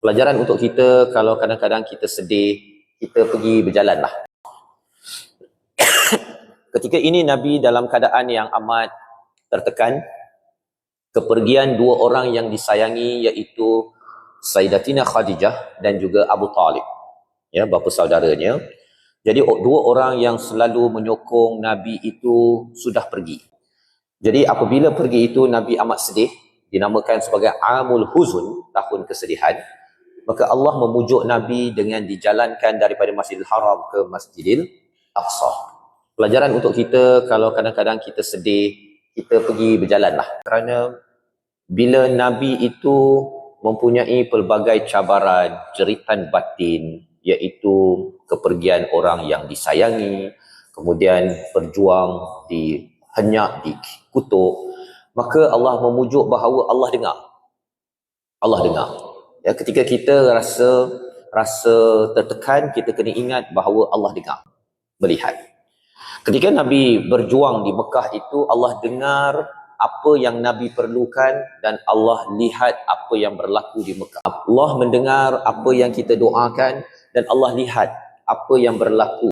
Pelajaran untuk kita, kalau kadang-kadang kita sedih, kita pergi berjalan lah. Ketika ini Nabi dalam keadaan yang amat tertekan, kepergian dua orang yang disayangi, iaitu Sayyidatina Khadijah dan juga Abu Talib, ya, bapa saudaranya. Jadi dua orang yang selalu menyokong Nabi itu sudah pergi. Jadi apabila pergi itu, Nabi amat sedih, dinamakan sebagai Amul Huzun, tahun kesedihan. Maka Allah memujuk Nabi dengan dijalankan daripada Masjidil Haram ke Masjidil Aqsa. Pelajaran untuk kita, kalau kadang-kadang kita sedih, kita pergi berjalan lah. Kerana bila Nabi itu mempunyai pelbagai cabaran, jeritan batin, iaitu kepergian orang yang disayangi, kemudian berjuang dihenyak, dikutuk, maka Allah memujuk bahawa Allah dengar. Allah dengar. Ya, ketika kita rasa tertekan, kita kena ingat bahawa Allah dengar, melihat. Ketika Nabi berjuang di Mekah itu, Allah dengar apa yang Nabi perlukan dan Allah lihat apa yang berlaku di Mekah. Allah mendengar apa yang kita doakan dan Allah lihat apa yang berlaku